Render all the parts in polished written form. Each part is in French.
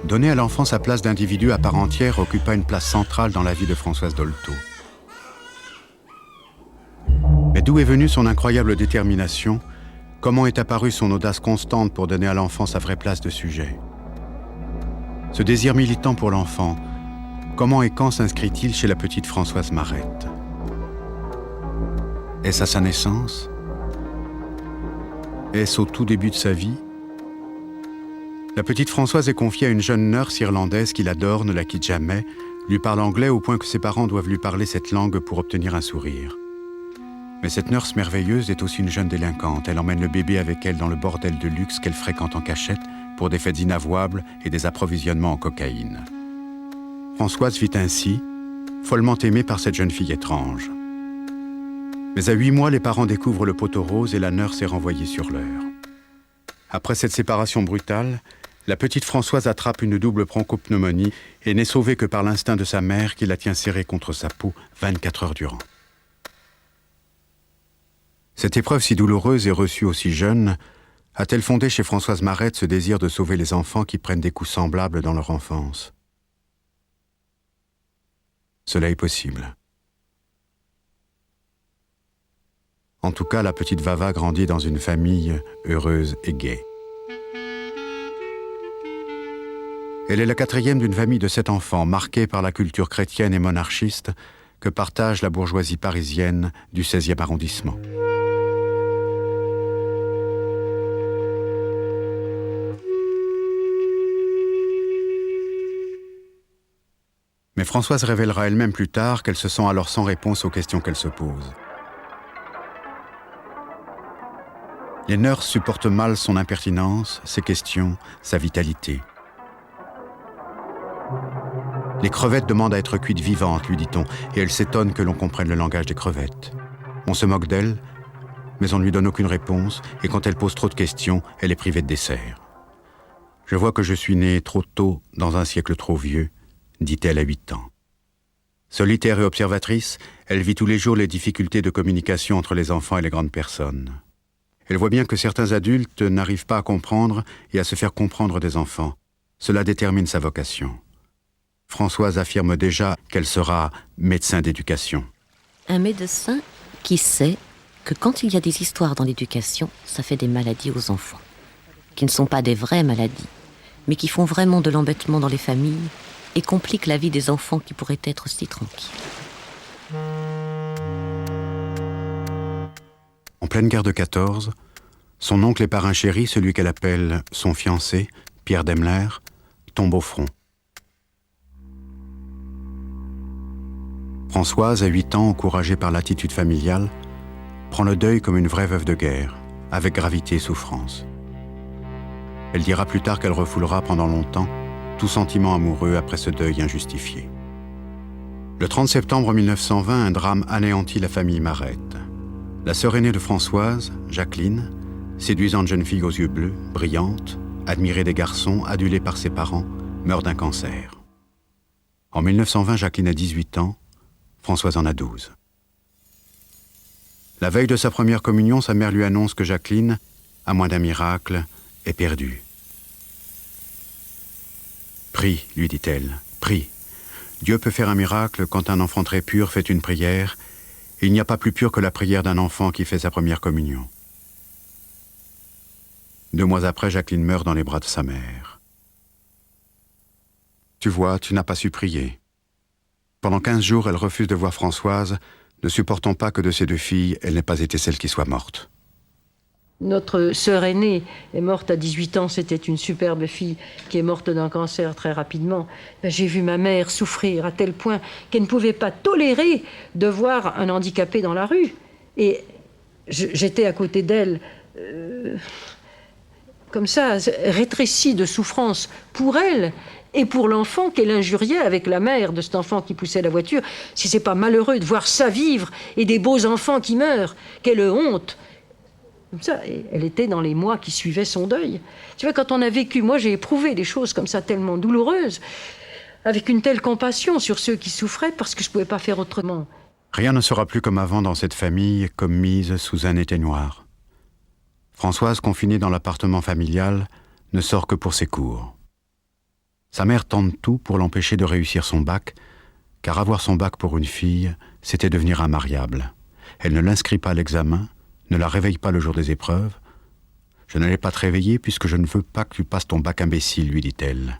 Donner à l'enfant sa place d'individu à part entière occupa une place centrale dans la vie de Françoise Dolto. Mais d'où est venue son incroyable détermination? Comment est apparue son audace constante pour donner à l'enfant sa vraie place de sujet? Ce désir militant pour l'enfant, comment et quand s'inscrit-il chez la petite Françoise Marette? Est-ce à sa naissance? Est-ce au tout début de sa vie? La petite Françoise est confiée à une jeune nurse irlandaise qui l'adore, ne la quitte jamais, lui parle anglais au point que ses parents doivent lui parler cette langue pour obtenir un sourire. Mais cette nurse merveilleuse est aussi une jeune délinquante. Elle emmène le bébé avec elle dans le bordel de luxe qu'elle fréquente en cachette pour des fêtes inavouables et des approvisionnements en cocaïne. Françoise vit ainsi, follement aimée par cette jeune fille étrange. Mais à 8 mois, les parents découvrent le poteau rose et la nurse est renvoyée sur l'heure. Après cette séparation brutale, la petite Françoise attrape une double bronchopneumonie et n'est sauvée que par l'instinct de sa mère qui la tient serrée contre sa peau 24 heures durant. Cette épreuve si douloureuse et reçue aussi jeune a-t-elle fondé chez Françoise Marette ce désir de sauver les enfants qui prennent des coups semblables dans leur enfance? Cela est possible. En tout cas, la petite Vava grandit dans une famille heureuse et gaie. Elle est la 4e d'une famille de 7 enfants, marquée par la culture chrétienne et monarchiste que partage la bourgeoisie parisienne du 16e arrondissement. Mais Françoise révélera elle-même plus tard qu'elle se sent alors sans réponse aux questions qu'elle se pose. Les nurses supportent mal son impertinence, ses questions, sa vitalité. Les crevettes demandent à être cuites vivantes, lui dit-on, et elle s'étonne que l'on comprenne le langage des crevettes. On se moque d'elle, mais on ne lui donne aucune réponse, et quand elle pose trop de questions, elle est privée de dessert. Je vois que je suis née trop tôt dans un siècle trop vieux, dit-elle à 8 ans. Solitaire et observatrice, elle vit tous les jours les difficultés de communication entre les enfants et les grandes personnes. Elle voit bien que certains adultes n'arrivent pas à comprendre et à se faire comprendre des enfants. Cela détermine sa vocation. Françoise affirme déjà qu'elle sera médecin d'éducation. Un médecin qui sait que quand il y a des histoires dans l'éducation, ça fait des maladies aux enfants, qui ne sont pas des vraies maladies, mais qui font vraiment de l'embêtement dans les familles et compliquent la vie des enfants qui pourraient être si tranquilles. En pleine guerre de 14, son oncle et parrain chéri, celui qu'elle appelle son fiancé, Pierre Demler, tombe au front. Françoise, à 8 ans, encouragée par l'attitude familiale, prend le deuil comme une vraie veuve de guerre, avec gravité et souffrance. Elle dira plus tard qu'elle refoulera pendant longtemps tout sentiment amoureux après ce deuil injustifié. Le 30 septembre 1920, un drame anéantit la famille Marette. La sœur aînée de Françoise, Jacqueline, séduisante jeune fille aux yeux bleus, brillante, admirée des garçons, adulée par ses parents, meurt d'un cancer. En 1920, Jacqueline a 18 ans, Françoise en a 12. La veille de sa première communion, sa mère lui annonce que Jacqueline, à moins d'un miracle, est perdue. « Prie, lui dit-elle, prie. Dieu peut faire un miracle quand un enfant très pur fait une prière, et il n'y a pas plus pur que la prière d'un enfant qui fait sa première communion. » 2 mois après, Jacqueline meurt dans les bras de sa mère. « Tu vois, tu n'as pas su prier. » Pendant 15 jours, elle refuse de voir Françoise, ne supportant pas que de ses 2 filles, elle n'ait pas été celle qui soit morte. Notre sœur aînée est morte à 18 ans, c'était une superbe fille qui est morte d'un cancer très rapidement. J'ai vu ma mère souffrir à tel point qu'elle ne pouvait pas tolérer de voir un handicapé dans la rue. Et j'étais à côté d'elle, comme ça, rétrécie de souffrance pour elle et pour l'enfant qu'elle injuriait avec la mère de cet enfant qui poussait la voiture. Si c'est pas malheureux de voir ça vivre et des beaux enfants qui meurent, quelle honte! Comme ça, et elle était dans les mois qui suivaient son deuil. Tu vois, quand on a vécu, moi j'ai éprouvé des choses comme ça tellement douloureuses, avec une telle compassion sur ceux qui souffraient, parce que je ne pouvais pas faire autrement. Rien ne sera plus comme avant dans cette famille, comme mise sous un éteignoir. Françoise, confinée dans l'appartement familial, ne sort que pour ses cours. Sa mère tente tout pour l'empêcher de réussir son bac, car avoir son bac pour une fille, c'était devenir immariable. Elle ne l'inscrit pas à l'examen, ne la réveille pas le jour des épreuves. « Je n'allais pas te réveiller puisque je ne veux pas que tu passes ton bac imbécile, lui dit-elle.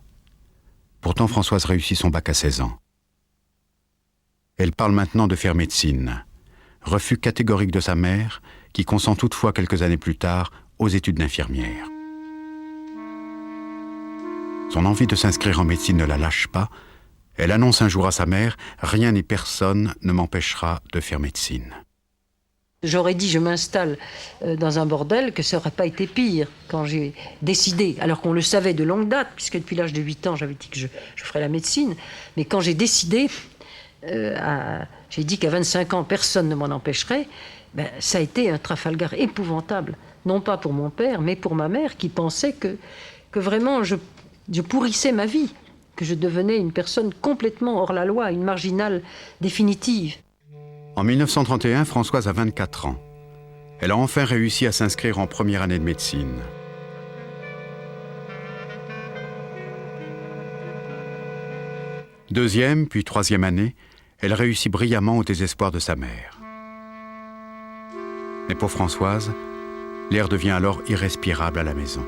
Pourtant, Françoise réussit son bac à 16 ans. Elle parle maintenant de faire médecine. Refus catégorique de sa mère, qui consent toutefois quelques années plus tard aux études d'infirmière. Son envie de s'inscrire en médecine ne la lâche pas. Elle annonce un jour à sa mère « Rien ni personne ne m'empêchera de faire médecine ». J'aurais dit je m'installe dans un bordel que ça n'aurait pas été pire quand j'ai décidé, alors qu'on le savait de longue date, puisque depuis l'âge de 8 ans j'avais dit que je ferais la médecine, mais quand j'ai décidé, j'ai dit qu'à 25 ans personne ne m'en empêcherait, ça a été un Trafalgar épouvantable, non pas pour mon père, mais pour ma mère qui pensait que vraiment je pourrissais ma vie, que je devenais une personne complètement hors la loi, une marginale définitive. En 1931, Françoise a 24 ans. Elle a enfin réussi à s'inscrire en première année de médecine. Deuxième, puis troisième année, elle réussit brillamment au désespoir de sa mère. Mais pour Françoise, l'air devient alors irrespirable à la maison.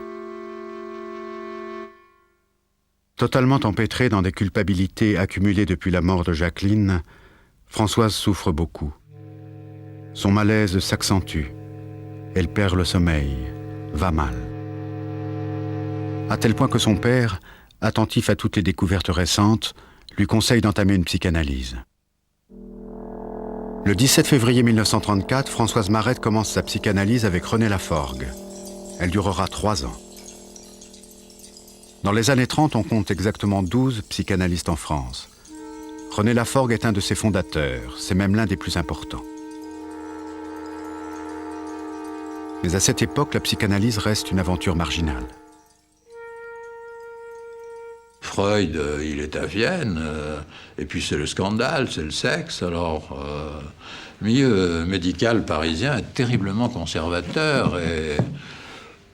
Totalement empêtrée dans des culpabilités accumulées depuis la mort de Jacqueline, Françoise souffre beaucoup. Son malaise s'accentue. Elle perd le sommeil, va mal. À tel point que son père, attentif à toutes les découvertes récentes, lui conseille d'entamer une psychanalyse. Le 17 février 1934, Françoise Marette commence sa psychanalyse avec René Laforgue. Elle durera 3 ans. Dans les années 30, on compte exactement 12 psychanalystes en France. René Laforgue est un de ses fondateurs, c'est même l'un des plus importants. Mais à cette époque, la psychanalyse reste une aventure marginale. Freud, il est à Vienne, et puis c'est le scandale, c'est le sexe. Alors, le milieu médical parisien est terriblement conservateur et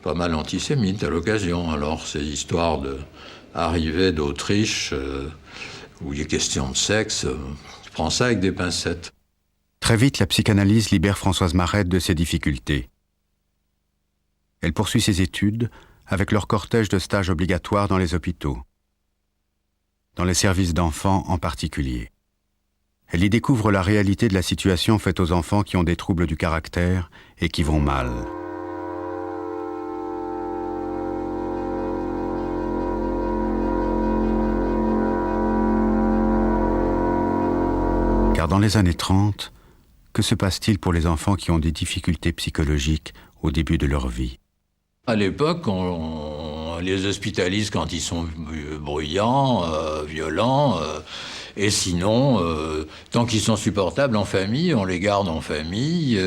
pas mal antisémite à l'occasion. Alors, ces histoires d'arrivée d'Autriche, où il est question de sexe, je prends ça avec des pincettes. Très vite, la psychanalyse libère Françoise Marette de ses difficultés. Elle poursuit ses études avec leur cortège de stages obligatoires dans les hôpitaux, dans les services d'enfants en particulier. Elle y découvre la réalité de la situation faite aux enfants qui ont des troubles du caractère et qui vont mal. Car dans les années 30, que se passe-t-il pour les enfants qui ont des difficultés psychologiques au début de leur vie ? À l'époque, on les hospitalise quand ils sont bruyants, violents, et sinon, tant qu'ils sont supportables en famille, on les garde en famille.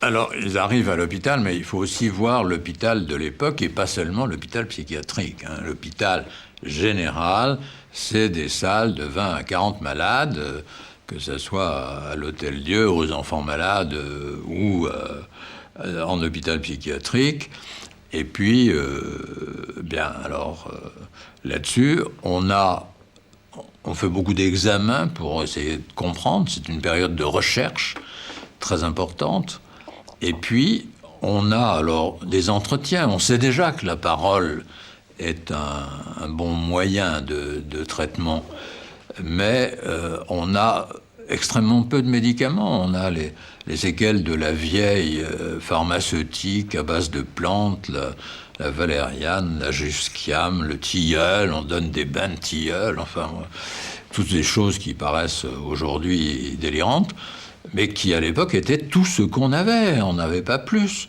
Alors, ils arrivent à l'hôpital, mais il faut aussi voir l'hôpital de l'époque et pas seulement l'hôpital psychiatrique. L'hôpital général, c'est des salles de 20 à 40 malades, que ce soit à l'Hôtel-Dieu, aux enfants malades ou en hôpital psychiatrique. Et puis, là-dessus, on fait beaucoup d'examens pour essayer de comprendre. C'est une période de recherche très importante. Et puis, on a alors des entretiens. On sait déjà que la parole est un bon moyen de traitement. Mais on a extrêmement peu de médicaments. On a les séquelles de la vieille pharmaceutique à base de plantes, la valériane, la jusquiame, le tilleul, on donne des bains de tilleul, enfin, toutes ces choses qui paraissent aujourd'hui délirantes, mais qui à l'époque étaient tout ce qu'on avait, on n'avait pas plus.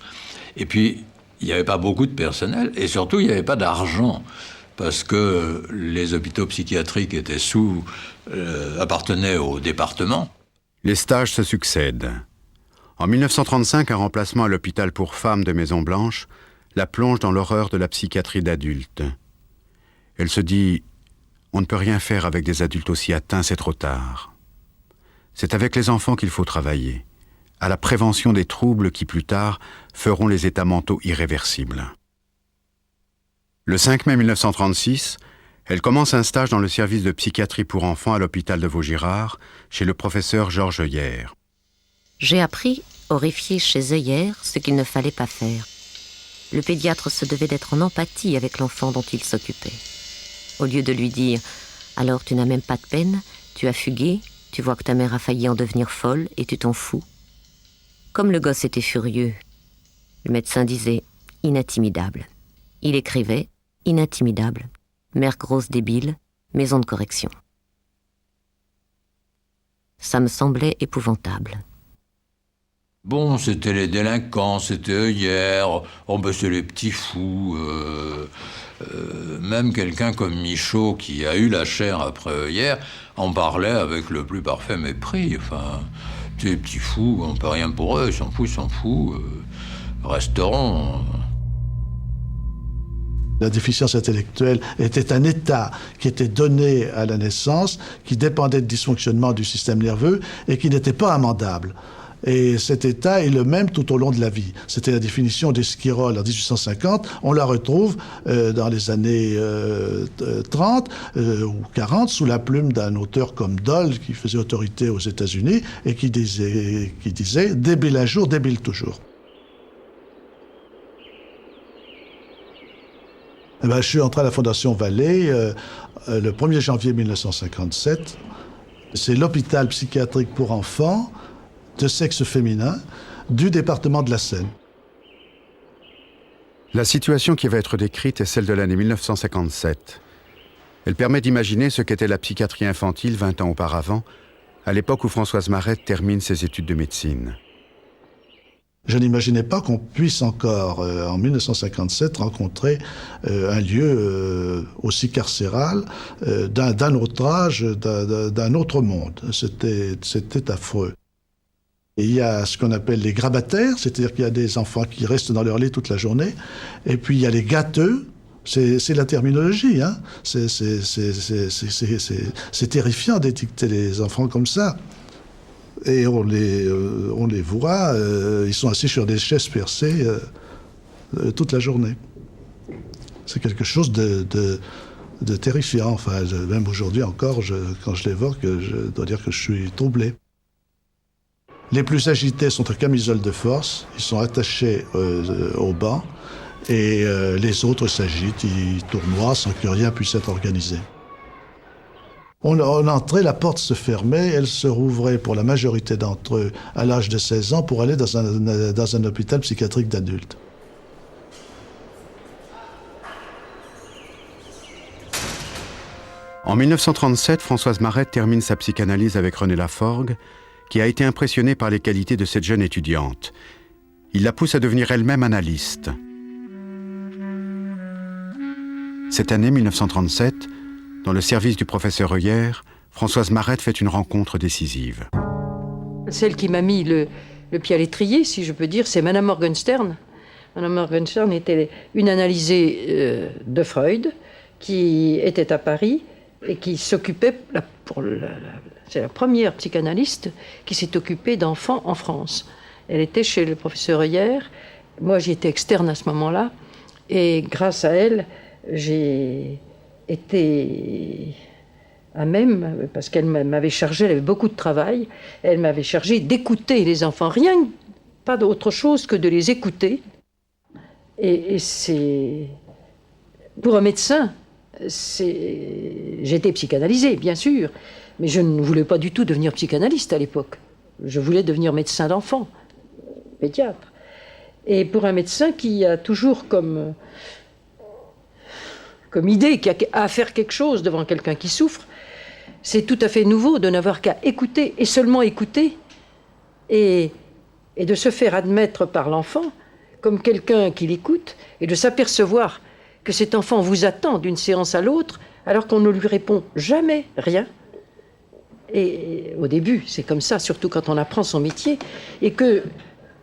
Et puis, il n'y avait pas beaucoup de personnel, et surtout, il n'y avait pas d'argent, parce que les hôpitaux psychiatriques étaient appartenaient au département. Les stages se succèdent. En 1935, un remplacement à l'hôpital pour femmes de Maison-Blanche la plonge dans l'horreur de la psychiatrie d'adultes. Elle se dit « On ne peut rien faire avec des adultes aussi atteints, c'est trop tard. C'est avec les enfants qu'il faut travailler, à la prévention des troubles qui, plus tard, feront les états mentaux irréversibles. » Le 5 mai 1936, Elle commence un stage dans le service de psychiatrie pour enfants à l'hôpital de Vaugirard, chez le professeur Georges Heuillère. J'ai appris, horrifié chez Heuillère, ce qu'il ne fallait pas faire. Le pédiatre se devait d'être en empathie avec l'enfant dont il s'occupait. Au lieu de lui dire « Alors tu n'as même pas de peine, tu as fugué, tu vois que ta mère a failli en devenir folle et tu t'en fous. » Comme le gosse était furieux, le médecin disait « Inatimidable ». Il écrivait « Inatimidable ». Mère grosse débile, maison de correction. Ça me semblait épouvantable. Bon, c'était les délinquants, c'était Heuillère, oh ben c'est les petits fous. Même quelqu'un comme Michaud, qui a eu la chair après Heuillère, en parlait avec le plus parfait mépris. Enfin, ces petits fous, on peut rien pour eux, ils s'en foutent. Resteront... La déficience intellectuelle était un état qui était donné à la naissance, qui dépendait de dysfonctionnement du système nerveux et qui n'était pas amendable. Et cet état est le même tout au long de la vie. C'était la définition d'Esquirol en 1850. On la retrouve dans les années 30 ou 40 sous la plume d'un auteur comme Doll, qui faisait autorité aux États-Unis et qui disait « Débile un jour, débile toujours ». Je suis entré à la Fondation Vallée le 1er janvier 1957. C'est l'hôpital psychiatrique pour enfants de sexe féminin du département de la Seine. La situation qui va être décrite est celle de l'année 1957. Elle permet d'imaginer ce qu'était la psychiatrie infantile 20 ans auparavant, à l'époque où Françoise Marette termine ses études de médecine. Je n'imaginais pas qu'on puisse encore, en 1957, rencontrer un lieu aussi carcéral, d'un autre âge, d'un autre monde. C'était affreux. Et il y a ce qu'on appelle les grabataires, c'est-à-dire qu'il y a des enfants qui restent dans leur lit toute la journée, et puis il y a les gâteux. C'est la terminologie, hein. C'est terrifiant d'étiqueter les enfants comme ça. Et on les voit, ils sont assis sur des chaises percées toute la journée. C'est quelque chose de terrifiant. Enfin, même aujourd'hui encore, quand je l'évoque, je dois dire que je suis troublé. Les plus agités sont en camisole de force, ils sont attachés au banc, et les autres s'agitent, ils tournoient sans que rien puisse être organisé. On entrait, la porte se fermait, elle se rouvrait pour la majorité d'entre eux à l'âge de 16 ans pour aller dans un hôpital psychiatrique d'adultes. En 1937, Françoise Marette termine sa psychanalyse avec René Laforgue, qui a été impressionné par les qualités de cette jeune étudiante. Il la pousse à devenir elle-même analyste. Cette année 1937, dans le service du professeur Heuillère, Françoise Marette fait une rencontre décisive. Celle qui m'a mis le pied à l'étrier, si je peux dire, c'est Madame Morgenstern. Madame Morgenstern était une analysée de Freud, qui était à Paris et qui s'occupait, c'est la première psychanalyste qui s'est occupée d'enfants en France. Elle était chez le professeur Heuillère. Moi, j'y étais externe à ce moment-là. Et grâce à elle, j'ai été à même, parce qu'elle m'avait chargé, elle avait beaucoup de travail, elle m'avait chargé d'écouter les enfants, pas d'autre chose que de les écouter. Et c'est... Pour un médecin, j'étais psychanalysée, bien sûr, mais je ne voulais pas du tout devenir psychanalyste à l'époque. Je voulais devenir médecin d'enfants, pédiatre. Et pour un médecin qui a toujours comme idée, qui a à faire quelque chose devant quelqu'un qui souffre, c'est tout à fait nouveau de n'avoir qu'à écouter, et seulement écouter, et de se faire admettre par l'enfant comme quelqu'un qui l'écoute, et de s'apercevoir que cet enfant vous attend d'une séance à l'autre, alors qu'on ne lui répond jamais rien. Et au début, c'est comme ça, surtout quand on apprend son métier, et que,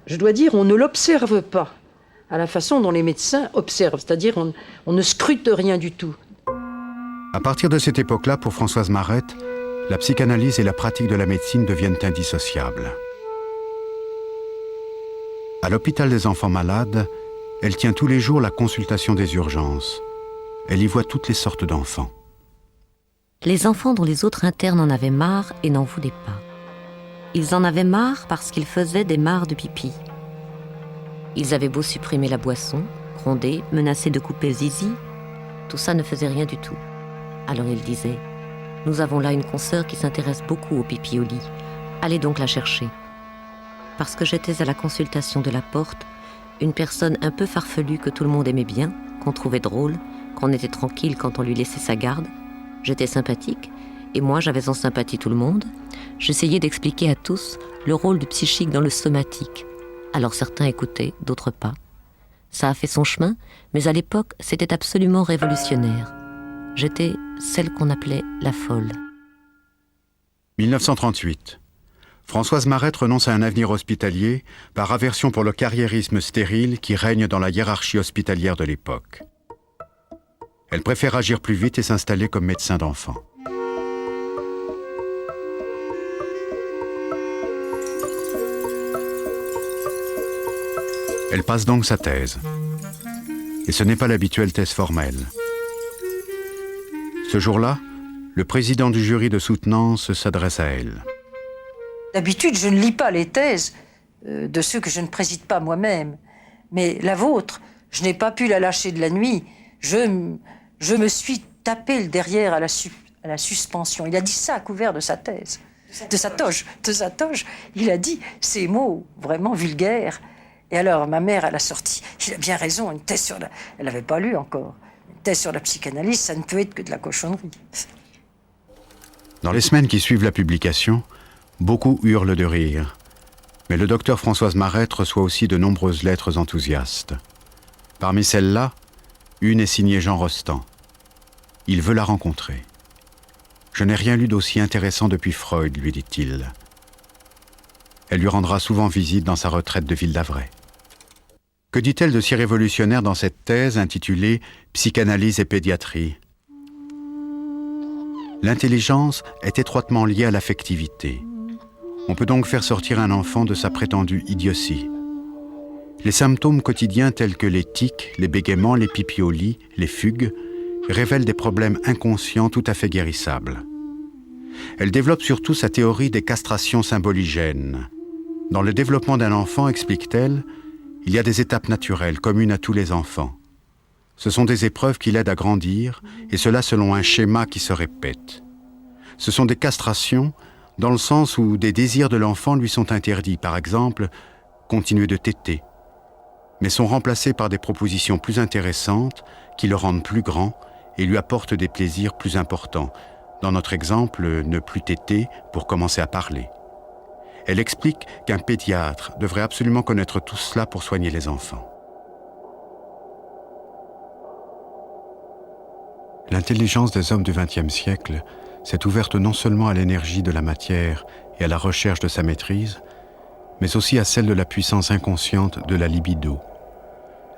je dois dire, on ne l'observe pas à la façon dont les médecins observent, c'est-à-dire on ne scrute rien du tout. À partir de cette époque-là, pour Françoise Marette, la psychanalyse et la pratique de la médecine deviennent indissociables. À l'hôpital des enfants malades, elle tient tous les jours la consultation des urgences. Elle y voit toutes les sortes d'enfants. Les enfants dont les autres internes en avaient marre et n'en voulaient pas. Ils en avaient marre parce qu'ils faisaient des mares de pipi. Ils avaient beau supprimer la boisson, gronder, menacer de couper zizi, tout ça ne faisait rien du tout. Alors ils disaient « Nous avons là une consoeur qui s'intéresse beaucoup au pipi au lit. Allez donc la chercher. » Parce que j'étais à la consultation de la porte, une personne un peu farfelue que tout le monde aimait bien, qu'on trouvait drôle, qu'on était tranquille quand on lui laissait sa garde. J'étais sympathique, et moi j'avais en sympathie tout le monde. J'essayais d'expliquer à tous le rôle du psychique dans le somatique. Alors certains écoutaient, d'autres pas. Ça a fait son chemin, mais à l'époque, c'était absolument révolutionnaire. J'étais celle qu'on appelait la folle. 1938. Françoise Marette renonce à un avenir hospitalier par aversion pour le carriérisme stérile qui règne dans la hiérarchie hospitalière de l'époque. Elle préfère agir plus vite et s'installer comme médecin d'enfants. Elle passe donc sa thèse. Et ce n'est pas l'habituelle thèse formelle. Ce jour-là, le président du jury de soutenance s'adresse à elle. D'habitude, je ne lis pas les thèses de ceux que je ne préside pas moi-même. Mais la vôtre, je n'ai pas pu la lâcher de la nuit. Je me suis tapé le derrière à la suspension. Il a dit ça à couvert de sa thèse, de sa toge. Il a dit ces mots vraiment vulgaires. Et alors, ma mère, elle a sorti, il a bien raison, une thèse sur la... Elle n'avait pas lu encore. Une thèse sur la psychanalyse, ça ne peut être que de la cochonnerie. Dans les semaines qui suivent la publication, beaucoup hurlent de rire. Mais le docteur Françoise Marette reçoit aussi de nombreuses lettres enthousiastes. Parmi celles-là, une est signée Jean Rostand. Il veut la rencontrer. « Je n'ai rien lu d'aussi intéressant depuis Freud », lui dit-il. Elle lui rendra souvent visite dans sa retraite de Ville d'Avray. Que dit-elle de si révolutionnaire dans cette thèse intitulée « Psychanalyse et pédiatrie » ? L'intelligence est étroitement liée à l'affectivité. On peut donc faire sortir un enfant de sa prétendue idiotie. Les symptômes quotidiens tels que les tics, les bégaiements, les pipis au lit, les fugues, révèlent des problèmes inconscients tout à fait guérissables. Elle développe surtout sa théorie des castrations symboligènes. Dans le développement d'un enfant, explique-t-elle, il y a des étapes naturelles, communes à tous les enfants. Ce sont des épreuves qui l'aident à grandir, et cela selon un schéma qui se répète. Ce sont des castrations, dans le sens où des désirs de l'enfant lui sont interdits, par exemple, continuer de téter, mais sont remplacés par des propositions plus intéressantes qui le rendent plus grand et lui apportent des plaisirs plus importants. Dans notre exemple, ne plus téter pour commencer à parler. Elle explique qu'un pédiatre devrait absolument connaître tout cela pour soigner les enfants. L'intelligence des hommes du XXe siècle s'est ouverte non seulement à l'énergie de la matière et à la recherche de sa maîtrise, mais aussi à celle de la puissance inconsciente de la libido.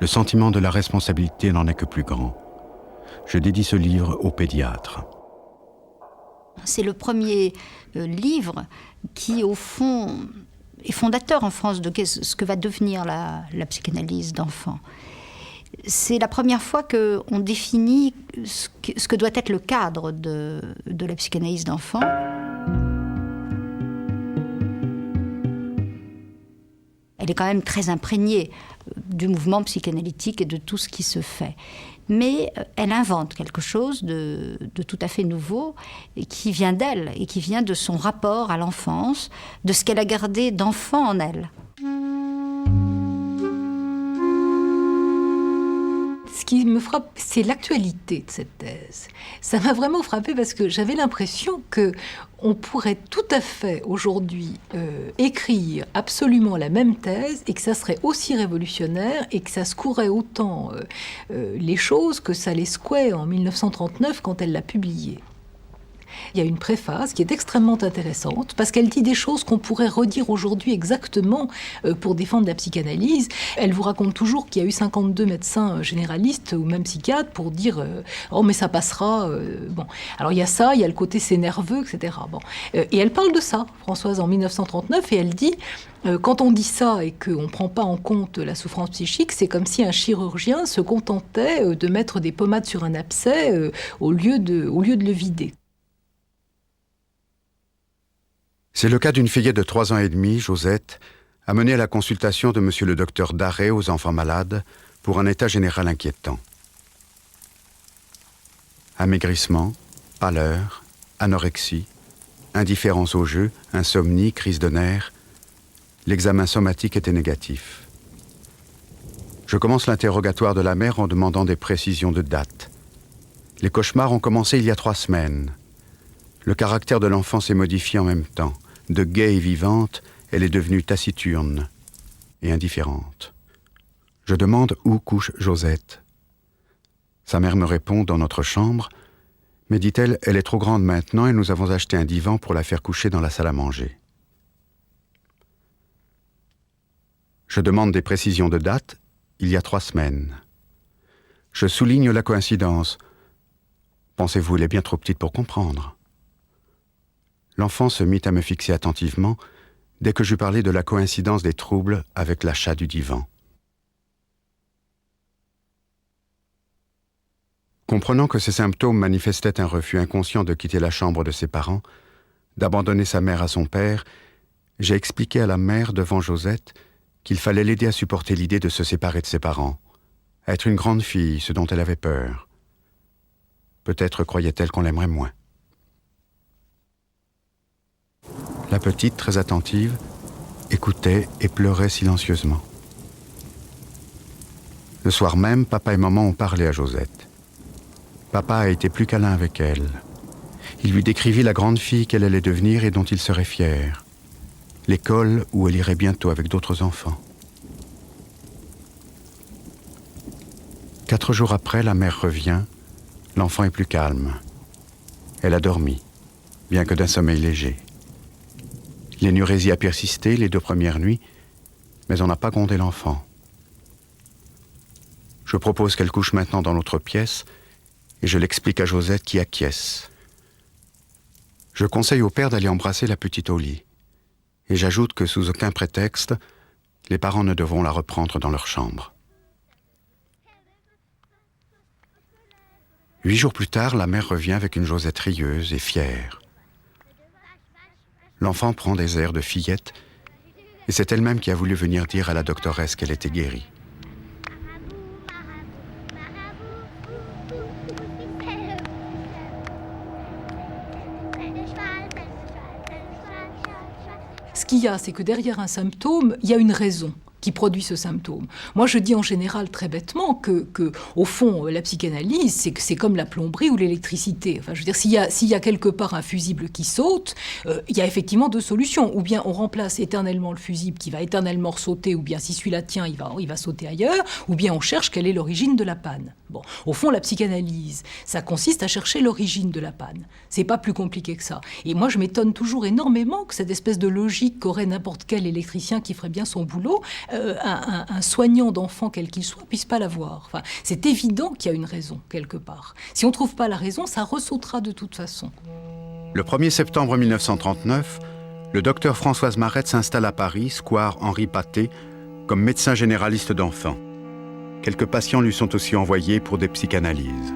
Le sentiment de la responsabilité n'en est que plus grand. Je dédie ce livre aux pédiatres. C'est le premier livre qui, au fond, est fondateur en France de ce que va devenir la psychanalyse d'enfant. C'est la première fois qu'on définit ce que doit être le cadre de la psychanalyse d'enfant. Elle est quand même très imprégnée du mouvement psychanalytique et de tout ce qui se fait. Mais elle invente quelque chose de tout à fait nouveau et qui vient d'elle et qui vient de son rapport à l'enfance, de ce qu'elle a gardé d'enfant en elle. Ce qui me frappe, c'est l'actualité de cette thèse. Ça m'a vraiment frappée parce que j'avais l'impression qu'on pourrait tout à fait aujourd'hui écrire absolument la même thèse et que ça serait aussi révolutionnaire et que ça secouerait autant les choses que ça les secouait en 1939 quand elle l'a publiée. Il y a une préface qui est extrêmement intéressante parce qu'elle dit des choses qu'on pourrait redire aujourd'hui exactement pour défendre la psychanalyse. Elle vous raconte toujours qu'il y a eu 52 médecins généralistes ou même psychiatres pour dire « Oh, mais ça passera. » Bon. Alors il y a ça, il y a le côté c'est nerveux, etc. Bon. Et elle parle de ça, Françoise, en 1939, et elle dit quand on dit ça et qu'on ne prend pas en compte la souffrance psychique, c'est comme si un chirurgien se contentait de mettre des pommades sur un abcès au lieu de le vider. C'est le cas d'une fillette de 3 ans et demi, Josette, amenée à la consultation de monsieur le docteur Darret aux enfants malades pour un état général inquiétant. Amaigrissement, pâleur, anorexie, indifférence au jeu, insomnie, crise de nerfs. L'examen somatique était négatif. Je commence l'interrogatoire de la mère en demandant des précisions de date. Les cauchemars ont commencé il y a 3 semaines. Le caractère de l'enfant s'est modifié en même temps. De gaie et vivante, elle est devenue taciturne et indifférente. Je demande où couche Josette. Sa mère me répond dans notre chambre, mais dit-elle, elle est trop grande maintenant et nous avons acheté un divan pour la faire coucher dans la salle à manger. Je demande des précisions de date, il y a 3 semaines. Je souligne la coïncidence. Pensez-vous, elle est bien trop petite pour comprendre? L'enfant se mit à me fixer attentivement dès que j'eus parlé de la coïncidence des troubles avec l'achat du divan. Comprenant que ces symptômes manifestaient un refus inconscient de quitter la chambre de ses parents, d'abandonner sa mère à son père, j'ai expliqué à la mère devant Josette qu'il fallait l'aider à supporter l'idée de se séparer de ses parents, à être une grande fille, ce dont elle avait peur. Peut-être croyait-elle qu'on l'aimerait moins. La petite, très attentive, écoutait et pleurait silencieusement. Le soir même, papa et maman ont parlé à Josette. Papa a été plus câlin avec elle. Il lui décrivit la grande fille qu'elle allait devenir et dont il serait fier. L'école où elle irait bientôt avec d'autres enfants. 4 jours après, la mère revient. L'enfant est plus calme. Elle a dormi, bien que d'un sommeil léger. L'énurésie a persisté les 2 premières nuits, mais on n'a pas grondé l'enfant. Je propose qu'elle couche maintenant dans l'autre pièce et je l'explique à Josette qui acquiesce. Je conseille au père d'aller embrasser la petite au lit et j'ajoute que sous aucun prétexte, les parents ne devront la reprendre dans leur chambre. 8 jours plus tard, la mère revient avec une Josette rieuse et fière. L'enfant prend des airs de fillette et c'est elle-même qui a voulu venir dire à la doctoresse qu'elle était guérie. Ce qu'il y a, c'est que derrière un symptôme, il y a une raison qui produit ce symptôme. Moi, je dis en général très bêtement que au fond, la psychanalyse, c'est comme la plomberie ou l'électricité. Enfin, je veux dire, s'il y a quelque part un fusible qui saute, il y a effectivement 2 solutions. Ou bien on remplace éternellement le fusible qui va éternellement ressauter, ou bien si celui-là tient, il va sauter ailleurs, ou bien on cherche quelle est l'origine de la panne. Bon, au fond, la psychanalyse, ça consiste à chercher l'origine de la panne. C'est pas plus compliqué que ça. Et moi, je m'étonne toujours énormément que cette espèce de logique qu'aurait n'importe quel électricien qui ferait bien son boulot, un soignant d'enfant quel qu'il soit puisse pas l'avoir. Enfin, c'est évident qu'il y a une raison quelque part. Si on trouve pas la raison, ça ressautera de toute façon. Le 1er septembre 1939, le docteur Françoise Marette s'installe à Paris, square Henri Paté, comme médecin généraliste d'enfants. Quelques patients lui sont aussi envoyés pour des psychanalyses.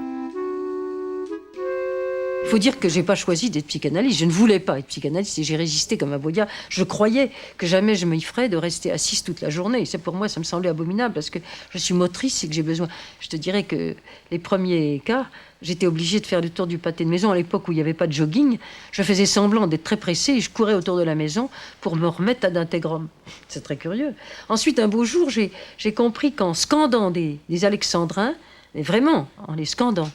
Il faut dire que je n'ai pas choisi d'être psychanalyste. Je ne voulais pas être psychanalyste et j'ai résisté comme un boyard. Je croyais que jamais je m'y ferais de rester assise toute la journée. Et pour moi, ça me semblait abominable parce que je suis motrice et que j'ai besoin. Je te dirais que les premiers cas, j'étais obligée de faire le tour du pâté de maison. À l'époque où il n'y avait pas de jogging, je faisais semblant d'être très pressée et je courais autour de la maison pour me remettre à d'intégrums. C'est très curieux. Ensuite, un beau jour, j'ai compris qu'en scandant des alexandrins, mais vraiment en les scandant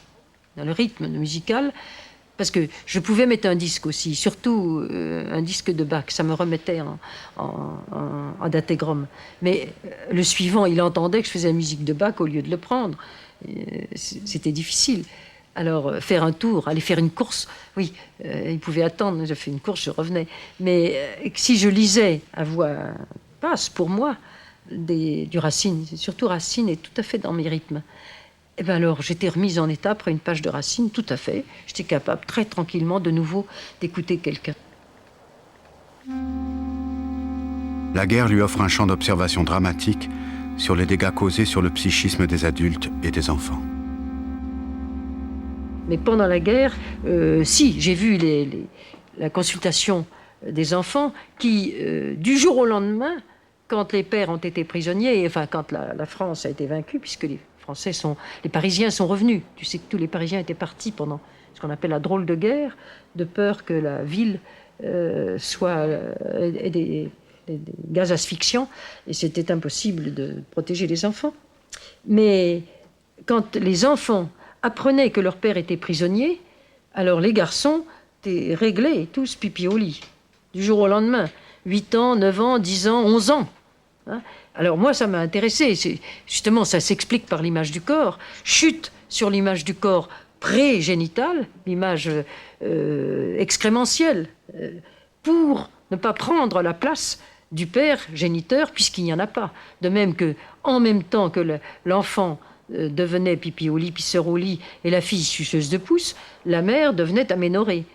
dans le rythme musical, parce que je pouvais mettre un disque aussi, surtout un disque de Bach, ça me remettait en d'intégrums. Mais le suivant, il entendait que je faisais la musique de Bach au lieu de le prendre. C'était difficile. Alors, faire un tour, aller faire une course, oui, il pouvait attendre, j'ai fait une course, je revenais. Mais si je lisais à voix basse, pour moi, du Racine, surtout Racine est tout à fait dans mes rythmes. Et bien alors, j'étais remise en état après une page de Racine, tout à fait. J'étais capable, très tranquillement, de nouveau, d'écouter quelqu'un. La guerre lui offre un champ d'observation dramatique sur les dégâts causés sur le psychisme des adultes et des enfants. Mais pendant la guerre, si, j'ai vu la consultation des enfants qui, du jour au lendemain, quand les pères ont été prisonniers, enfin quand la France a été vaincue, puisque les Parisiens sont revenus. Tu sais que tous les Parisiens étaient partis pendant ce qu'on appelle la drôle de guerre, de peur que la ville ait des gaz asphyxiants, et c'était impossible de protéger les enfants. Mais quand les enfants apprenaient que leur père était prisonnier, alors les garçons étaient réglés, tous pipi au lit, du jour au lendemain. 8 ans, 9 ans, 10 ans, 11 ans. Hein? Alors moi, ça m'a intéressé. Justement, ça s'explique par l'image du corps. Chute sur l'image du corps pré-génitale, l'image excrémentielle, pour ne pas prendre la place du père géniteur, puisqu'il n'y en a pas. De même que, en même temps que l'enfant devenait pipi au lit, pisseur au lit, et la fille suceuse de pouce, la mère devenait aménorrhée.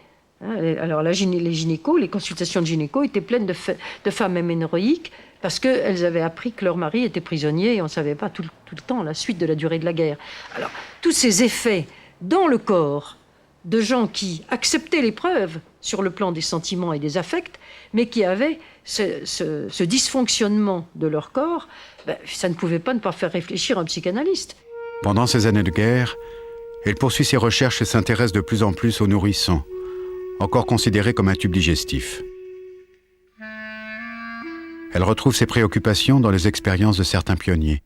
Alors les gynécos, les consultations de gynéco étaient pleines de femmes aménorrhéiques, parce qu'elles avaient appris que leur mari était prisonnier, et on ne savait pas tout le temps la suite de la durée de la guerre. Alors, tous ces effets dans le corps de gens qui acceptaient l'épreuve sur le plan des sentiments et des affects, mais qui avaient ce dysfonctionnement de leur corps, ça ne pouvait pas ne pas faire réfléchir un psychanalyste. Pendant ces années de guerre, elle poursuit ses recherches et s'intéresse de plus en plus aux nourrissons, encore considérés comme un tube digestif. Elle retrouve ses préoccupations dans les expériences de certains pionniers.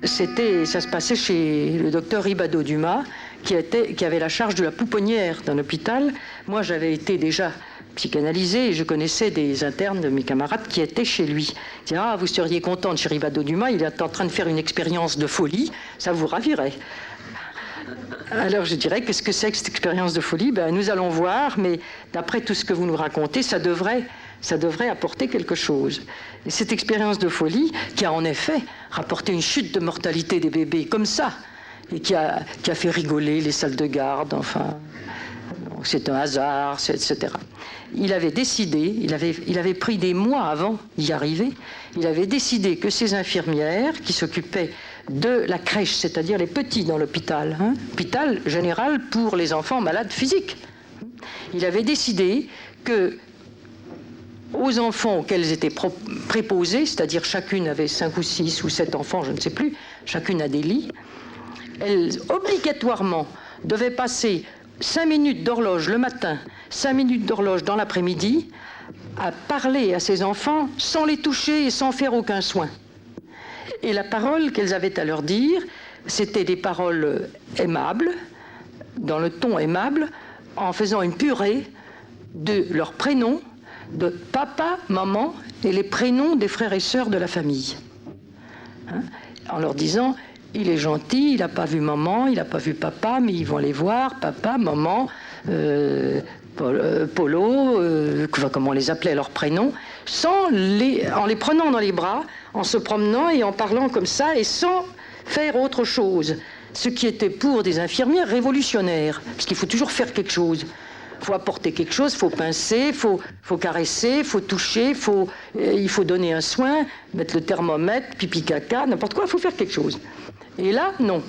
Ça se passait chez le docteur Ribado-Dumas, qui avait la charge de la pouponnière d'un hôpital. Moi, j'avais été déjà psychanalysée et je connaissais des internes de mes camarades qui étaient chez lui. Ils disaient, vous seriez contente chez Ribado-Dumas, il est en train de faire une expérience de folie, ça vous ravirait. Alors je dirais, qu'est-ce que c'est que cette expérience de folie ? Nous allons voir, mais d'après tout ce que vous nous racontez, ça devrait apporter quelque chose. Et cette expérience de folie, qui a en effet rapporté une chute de mortalité des bébés, comme ça, et qui a fait rigoler les salles de garde, enfin, c'est un hasard, etc. Il avait décidé, il avait pris des mois avant d'y arriver, il avait décidé que ces infirmières qui s'occupaient de la crèche, c'est-à-dire les petits dans l'hôpital, hôpital général pour les enfants malades physiques, il avait décidé que aux enfants auxquels elles étaient préposées, c'est-à-dire chacune avait 5 ou 6 ou 7 enfants, je ne sais plus, chacune a des lits, elles obligatoirement devaient passer 5 minutes d'horloge le matin, 5 minutes d'horloge dans l'après-midi, à parler à ces enfants sans les toucher et sans faire aucun soin. Et la parole qu'elles avaient à leur dire, c'était des paroles aimables, dans le ton aimable, en faisant une purée de leurs prénoms, de papa, maman et les prénoms des frères et sœurs de la famille. En leur disant, il est gentil, il n'a pas vu maman, il n'a pas vu papa, mais ils vont les voir, papa, maman, Polo, comment on les appelait leurs prénoms, en les prenant dans les bras, en se promenant et en parlant comme ça, et sans faire autre chose. Ce qui était pour des infirmières révolutionnaire, parce qu'il faut toujours faire quelque chose. Il faut apporter quelque chose, il faut pincer, il faut caresser, il faut toucher, il faut donner un soin, mettre le thermomètre, pipi caca, n'importe quoi, il faut faire quelque chose. Et là, non.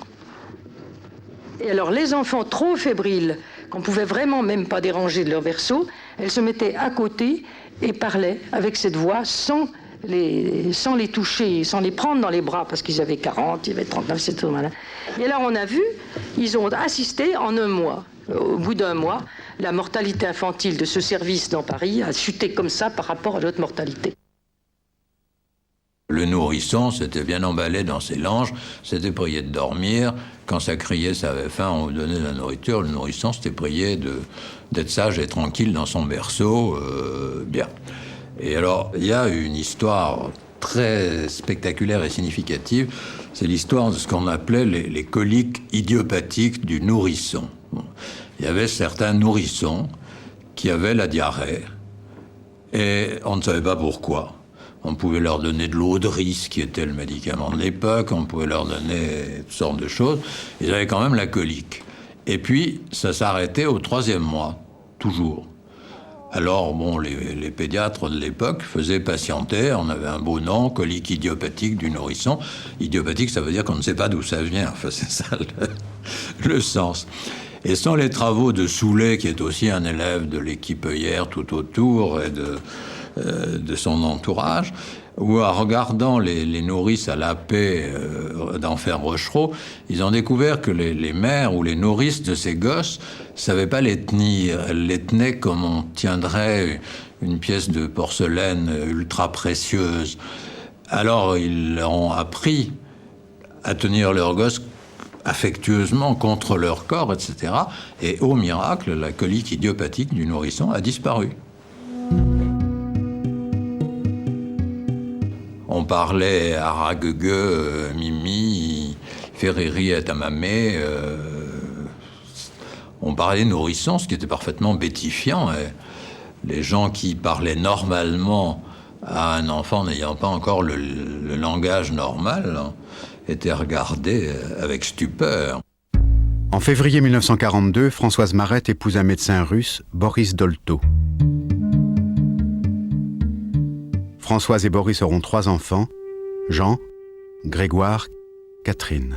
Et alors les enfants trop fébriles, qu'on pouvait vraiment même pas déranger de leur berceau, elles se mettaient à côté et parlaient avec cette voix sans les toucher, sans les prendre dans les bras, parce qu'ils avaient 40, ils avaient 39, c'est tout malin. Et là on a vu, ils ont assisté en un mois. Au bout d'un mois, la mortalité infantile de ce service dans Paris a chuté comme ça par rapport à l'autre mortalité. Le nourrisson s'était bien emballé dans ses langes, s'était prié de dormir. Quand ça criait, ça avait faim, on lui donnait de la nourriture. Le nourrisson s'était prié d'être sage et tranquille dans son berceau. Bien. Et alors, il y a une histoire très spectaculaire et significative. C'est l'histoire de ce qu'on appelait les coliques idiopathiques du nourrisson. Bon. Il y avait certains nourrissons qui avaient la diarrhée et on ne savait pas pourquoi. On pouvait leur donner de l'eau de riz, qui était le médicament de l'époque, on pouvait leur donner toutes sortes de choses. Ils avaient quand même la colique. Et puis, ça s'arrêtait au 3e mois, toujours. Alors, les pédiatres de l'époque faisaient patienter, on avait un beau nom, colique idiopathique du nourrisson. Idiopathique, ça veut dire qu'on ne sait pas d'où ça vient, enfin, c'est ça le sens. Et sans les travaux de Soulet, qui est aussi un élève de l'équipe œillère tout autour et de son entourage, ou en regardant les nourrices à la paix d'Enfer Rochereau, ils ont découvert que les mères ou les nourrices de ces gosses ne savaient pas les tenir. Elles les tenaient comme on tiendrait une pièce de porcelaine ultra précieuse. Alors ils leur ont appris à tenir leurs gosses affectueusement contre leur corps, etc. Et au miracle, la colique idiopathique du nourrisson a disparu. On parlait à Raguegue, Mimi, Ferreri et Tamamé. On parlait nourrisson, ce qui était parfaitement bêtifiant. Et les gens qui parlaient normalement à un enfant n'ayant pas encore le langage normal étaient regardés avec stupeur. En février 1942, Françoise Marette épouse un médecin russe, Boris Dolto. Françoise et Boris auront 3 enfants, Jean, Grégoire, Catherine.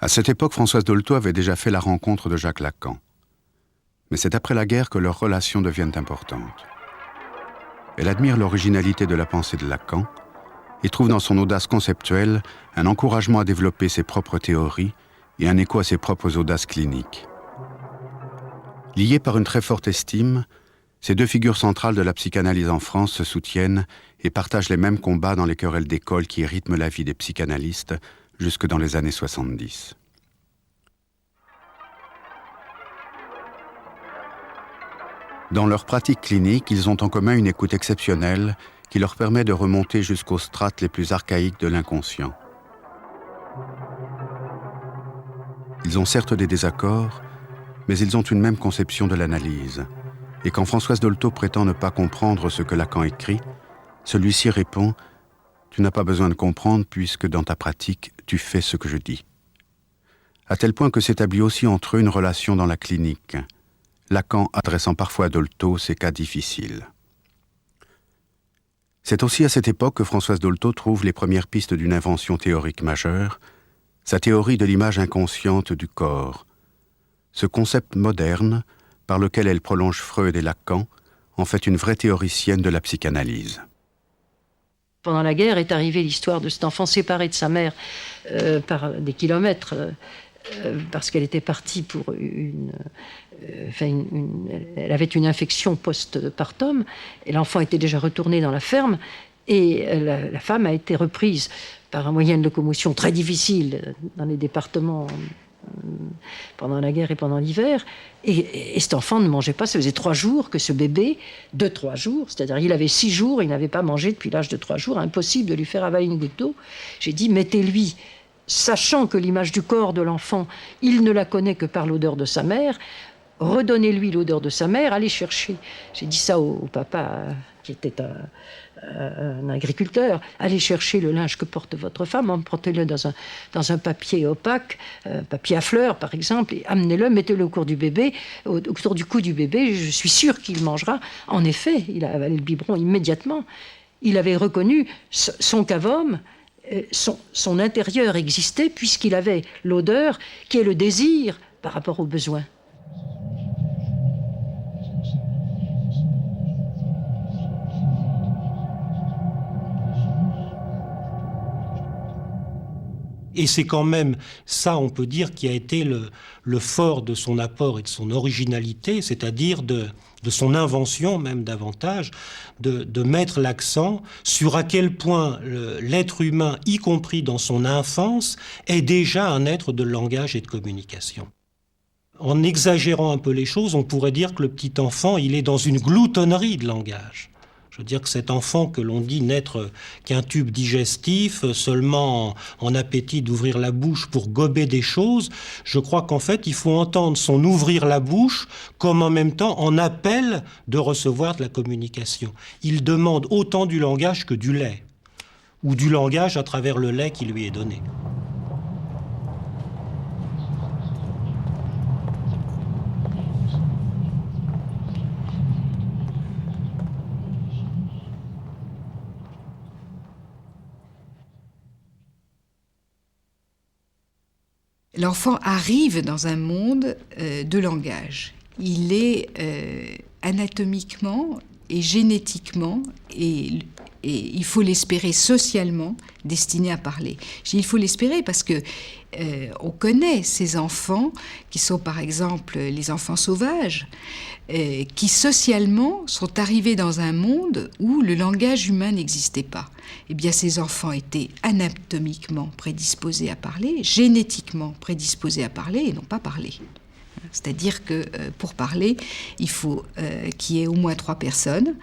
À cette époque, Françoise Dolto avait déjà fait la rencontre de Jacques Lacan. Mais c'est après la guerre que leurs relations deviennent importantes. Elle admire l'originalité de la pensée de Lacan et trouve dans son audace conceptuelle un encouragement à développer ses propres théories et un écho à ses propres audaces cliniques. Liées par une très forte estime, ces 2 figures centrales de la psychanalyse en France se soutiennent et partagent les mêmes combats dans les querelles d'école qui rythment la vie des psychanalystes jusque dans les années 70. Dans leur pratique clinique, ils ont en commun une écoute exceptionnelle qui leur permet de remonter jusqu'aux strates les plus archaïques de l'inconscient. Ils ont certes des désaccords, mais ils ont une même conception de l'analyse. Et quand Françoise Dolto prétend ne pas comprendre ce que Lacan écrit, celui-ci répond « Tu n'as pas besoin de comprendre puisque dans ta pratique, tu fais ce que je dis. » À tel point que s'établit aussi entre eux une relation dans la clinique, Lacan adressant parfois à Dolto ses cas difficiles. C'est aussi à cette époque que Françoise Dolto trouve les premières pistes d'une invention théorique majeure, sa théorie de l'image inconsciente du corps, ce concept moderne par lequel elle prolonge Freud et Lacan, en fait une vraie théoricienne de la psychanalyse. Pendant la guerre est arrivée l'histoire de cet enfant séparé de sa mère par des kilomètres, parce qu'elle était partie pour elle avait une infection post-partum, et l'enfant était déjà retourné dans la ferme, et la femme a été reprise par un moyen de locomotion très difficile dans les départements pendant la guerre et pendant l'hiver, et cet enfant ne mangeait pas. Ça faisait 3 jours que ce bébé, de 3 jours, c'est-à-dire il avait 6 jours, il n'avait pas mangé depuis l'âge de 3 jours, impossible de lui faire avaler une goutte d'eau. J'ai dit, mettez-lui, sachant que l'image du corps de l'enfant, il ne la connaît que par l'odeur de sa mère, redonnez-lui l'odeur de sa mère, allez chercher. J'ai dit ça au papa, qui était un agriculteur, allez chercher le linge que porte votre femme, emportez-le dans un papier opaque, papier à fleurs par exemple, et amenez-le, mettez-le autour du bébé, autour du cou du bébé, je suis sûre qu'il mangera. En effet, il a avalé le biberon immédiatement. Il avait reconnu son cavum, son intérieur existait puisqu'il avait l'odeur qui est le désir par rapport aux besoins. Et c'est quand même ça, on peut dire, qui a été le fort de son apport et de son originalité, c'est-à-dire de son invention même davantage, de mettre l'accent sur à quel point l'être humain, y compris dans son enfance, est déjà un être de langage et de communication. En exagérant un peu les choses, on pourrait dire que le petit enfant, il est dans une gloutonnerie de langage. Je veux dire que cet enfant que l'on dit n'être qu'un tube digestif, seulement en appétit d'ouvrir la bouche pour gober des choses, je crois qu'en fait, il faut entendre son ouvrir la bouche comme en même temps en appel de recevoir de la communication. Il demande autant du langage que du lait, ou du langage à travers le lait qui lui est donné. L'enfant arrive dans un monde de langage. Il est anatomiquement et génétiquement, et il faut l'espérer socialement, destiné à parler. Je dis il faut l'espérer parce que on connaît ces enfants qui sont par exemple les enfants sauvages, qui socialement sont arrivés dans un monde où le langage humain n'existait pas. Eh bien, ces enfants étaient anatomiquement prédisposés à parler, génétiquement prédisposés à parler et n'ont pas parlé. C'est-à-dire que pour parler, il faut qu'il y ait au moins 3 personnes.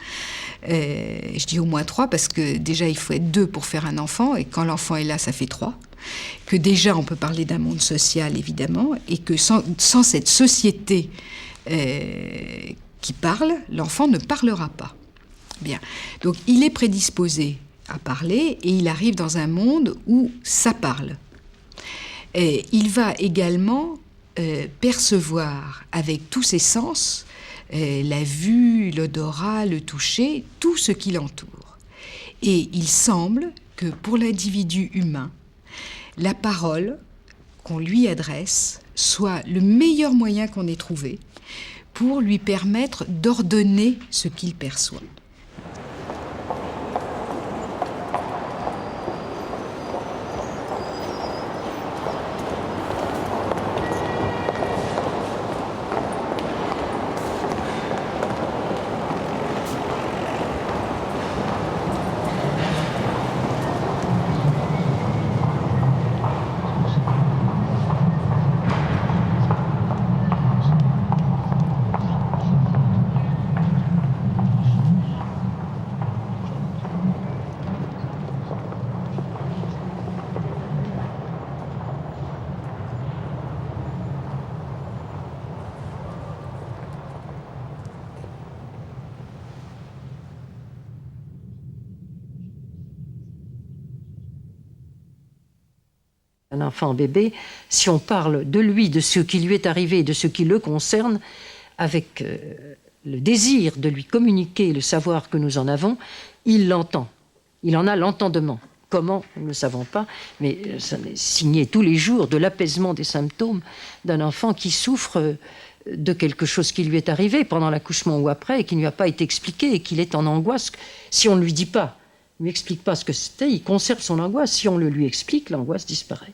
Je dis au moins 3 parce que déjà, il faut être 2 pour faire un enfant, et quand l'enfant est là, ça fait 3. Que déjà, on peut parler d'un monde social, évidemment, et que sans cette société qui parle, l'enfant ne parlera pas. Bien. Donc, il est prédisposé à parler, et il arrive dans un monde où ça parle. Et il va également percevoir avec tous ses sens, la vue, l'odorat, le toucher, tout ce qui l'entoure. Et il semble que pour l'individu humain, la parole qu'on lui adresse soit le meilleur moyen qu'on ait trouvé pour lui permettre d'ordonner ce qu'il perçoit. Un enfant bébé, si on parle de lui, de ce qui lui est arrivé, de ce qui le concerne, avec le désir de lui communiquer le savoir que nous en avons, il l'entend. Il en a l'entendement. Comment, nous ne le savons pas, mais ça est signé tous les jours de l'apaisement des symptômes d'un enfant qui souffre de quelque chose qui lui est arrivé pendant l'accouchement ou après et qui ne lui a pas été expliqué et qu'il est en angoisse. Si on ne lui dit pas, ne lui explique pas ce que c'était, il conserve son angoisse. Si on le lui explique, l'angoisse disparaît.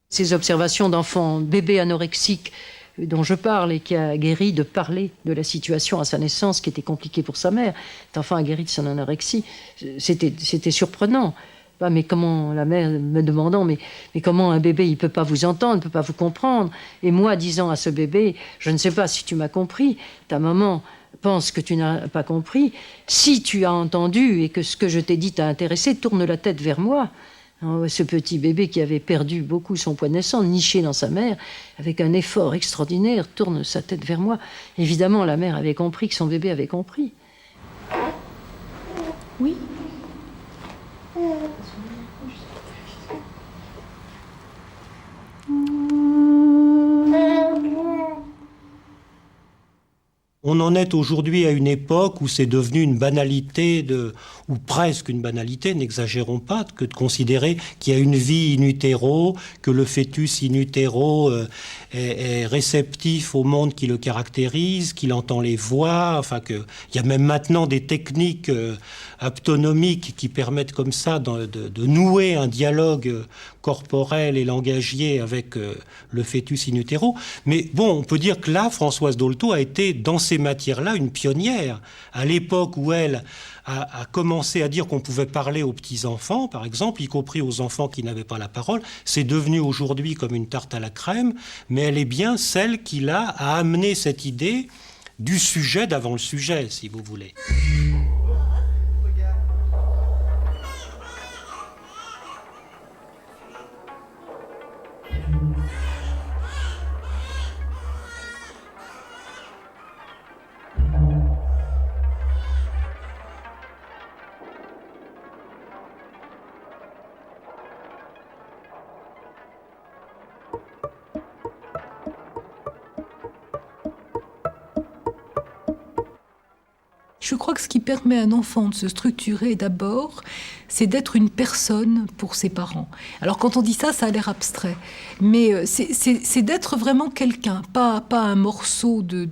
Ces observations d'enfants bébés anorexiques dont je parle et qui a guéri de parler de la situation à sa naissance qui était compliquée pour sa mère, cet enfant a guéri de son anorexie, c'était surprenant. Mais comment, la mère me demandant, mais comment un bébé, il ne peut pas vous entendre, il ne peut pas vous comprendre. Et moi, disant à ce bébé, je ne sais pas si tu m'as compris, ta maman pense que tu n'as pas compris. Si tu as entendu et que ce que je t'ai dit t'a intéressé, tourne la tête vers moi. Ce petit bébé qui avait perdu beaucoup son poids naissant, niché dans sa mère, avec un effort extraordinaire, tourne sa tête vers moi. Évidemment, la mère avait compris que son bébé avait compris. Oui. On en est aujourd'hui à une époque où c'est devenu une banalité, ou presque une banalité, n'exagérons pas, que de considérer qu'il y a une vie in utero, que le fœtus in utero est réceptif au monde qui le caractérise, qu'il entend les voix, enfin qu'il y a même maintenant des techniques aptonomiques qui permettent comme ça de nouer un dialogue corporel et langagier avec le fœtus in utero. Mais bon, on peut dire que là, Françoise Dolto a été, dans ces matières-là, une pionnière. À l'époque où elle a commencé à dire qu'on pouvait parler aux petits-enfants, par exemple, y compris aux enfants qui n'avaient pas la parole, c'est devenu aujourd'hui comme une tarte à la crème, mais elle est bien celle qui, là, a amené cette idée du sujet d'avant le sujet, si vous voulez. Je crois que ce qui permet à un enfant de se structurer d'abord, c'est d'être une personne pour ses parents. Alors quand on dit ça, ça a l'air abstrait, mais c'est d'être vraiment quelqu'un, pas un morceau de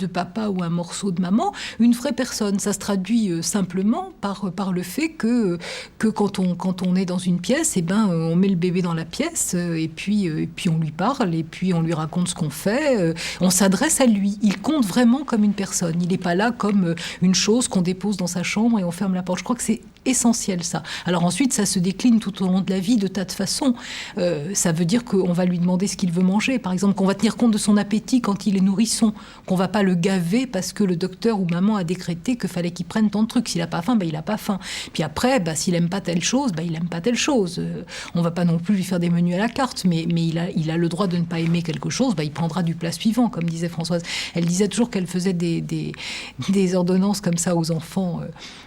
papa ou un morceau de maman, une vraie personne. Ça se traduit simplement par le fait que quand on est dans une pièce, eh ben, on met le bébé dans la pièce et puis on lui parle et puis on lui raconte ce qu'on fait. On s'adresse à lui. Il compte vraiment comme une personne. Il n'est pas là comme une chose qu'on dépose dans sa chambre et on ferme la porte. Je crois que c'est essentiel, ça. Alors ensuite, ça se décline tout au long de la vie de tas de façons. Ça veut dire qu'on va lui demander ce qu'il veut manger. Par exemple, qu'on va tenir compte de son appétit quand il est nourrisson. Qu'on va pas le gaver parce que le docteur ou maman a décrété qu'il fallait qu'il prenne tant de trucs. S'il a pas faim, il a pas faim. Puis après, s'il aime pas telle chose, il aime pas telle chose. On va pas non plus lui faire des menus à la carte, mais il a le droit de ne pas aimer quelque chose. Il prendra du plat suivant, comme disait Françoise. Elle disait toujours qu'elle faisait des ordonnances comme ça aux enfants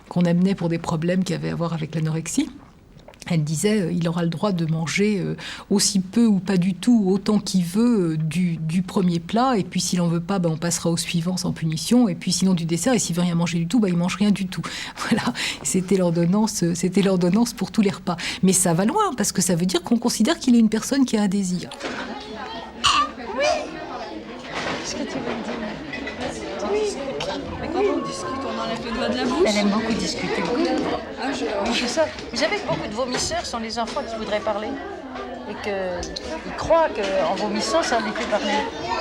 qu'on amenait pour des problèmes qu'il y avait à voir avec l'anorexie. Elle disait il aura le droit de manger aussi peu ou pas du tout, autant qu'il veut du premier plat, et puis s'il n'en veut pas, on passera au suivant sans punition, et puis sinon du dessert, et s'il veut rien manger du tout, il mange rien du tout. Voilà, c'était l'ordonnance pour tous les repas. Mais ça va loin, parce que ça veut dire qu'on considère qu'il est une personne qui a un désir. Oui. Qu'est-ce que tu veux me dire? Oui. Mais quand on discute, on enlève le doigt de la bouche. Elle aime beaucoup discuter. Oui, c'est ça. Vous savez que beaucoup de vomisseurs sont les enfants qui voudraient parler. Et qu'ils croient qu'en vomissant, ça les fait parler.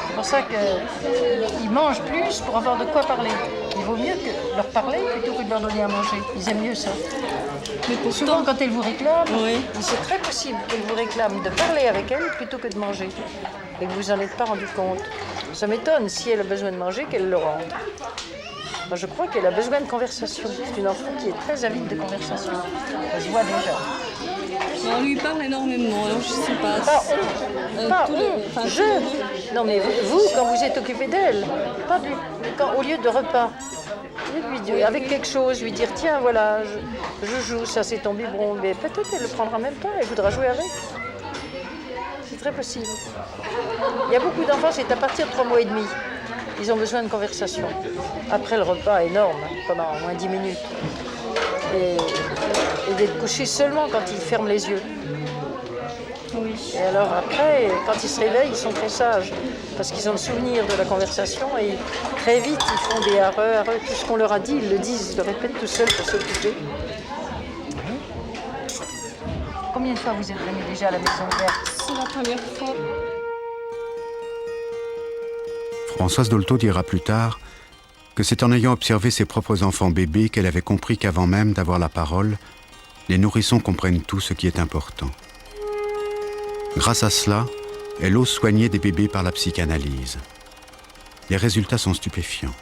C'est pour ça qu'ils mangent plus pour avoir de quoi parler. Il vaut mieux que leur parler plutôt que de leur donner à manger. Ils aiment mieux ça. Mais pourtant, souvent, quand elles vous réclament, c'est très possible qu'elles vous réclament de parler avec elles plutôt que de manger. Et que vous n'en êtes pas rendu compte. Ça m'étonne, si elle a besoin de manger, qu'elle le rende. Moi, je crois qu'elle a besoin de conversation. C'est une enfant qui est très avide de conversation. Ça se voit déjà. On lui parle énormément, alors je sais pas. Non, mais vous, quand vous êtes occupé d'elle, au lieu de repas, avec quelque chose, lui dire tiens, voilà, je joue, ça c'est ton biberon, mais peut-être qu'elle le prendra même pas, elle voudra jouer avec. C'est très possible. Il y a beaucoup d'enfants, c'est à partir de 3 mois et demi. Ils ont besoin de conversation. Après le repas énorme, pendant au moins 10 minutes. Et d'être couchés seulement quand ils ferment les yeux. Oui. Et alors après, quand ils se réveillent, ils sont très sages. Parce qu'ils ont le souvenir de la conversation et très vite, ils font des arreux. Tout ce qu'on leur a dit, ils le disent, ils le répètent tout seuls pour se coucher. Combien de fois vous êtes venus déjà à la maison verte? C'est la première fois. Françoise Dolto dira plus tard que c'est en ayant observé ses propres enfants bébés qu'elle avait compris qu'avant même d'avoir la parole, les nourrissons comprennent tout ce qui est important. Grâce à cela, elle ose soigner des bébés par la psychanalyse. Les résultats sont stupéfiants.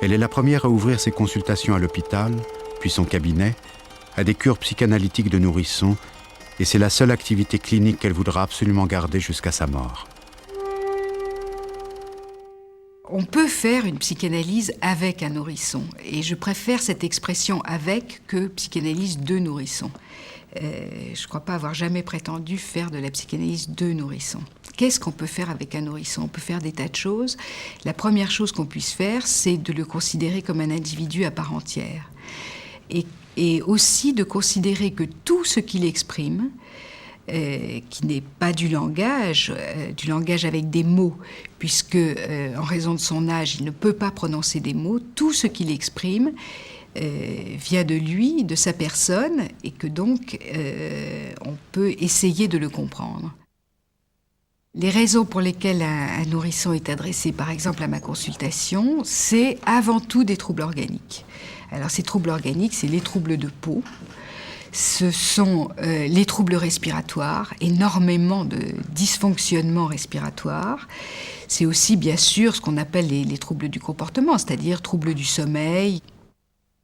Elle est la première à ouvrir ses consultations à l'hôpital, puis son cabinet, à des cures psychanalytiques de nourrissons, et c'est la seule activité clinique qu'elle voudra absolument garder jusqu'à sa mort. On peut faire une psychanalyse avec un nourrisson, et je préfère cette expression « avec » que psychanalyse de nourrisson. Je ne crois pas avoir jamais prétendu faire de la psychanalyse de nourrisson, qu'est-ce qu'on peut faire avec un nourrisson? On peut faire des tas de choses. La première chose qu'on puisse faire, c'est de le considérer comme un individu à part entière. Et aussi de considérer que tout ce qu'il exprime, qui n'est pas du langage avec des mots, puisque en raison de son âge, il ne peut pas prononcer des mots, tout ce qu'il exprime vient de lui, de sa personne, et que donc on peut essayer de le comprendre. Les raisons pour lesquelles un nourrisson est adressé, par exemple, à ma consultation, c'est avant tout des troubles organiques. Alors ces troubles organiques, c'est les troubles de peau, ce sont les troubles respiratoires, énormément de dysfonctionnements respiratoires. C'est aussi, bien sûr, ce qu'on appelle les troubles du comportement, c'est-à-dire troubles du sommeil,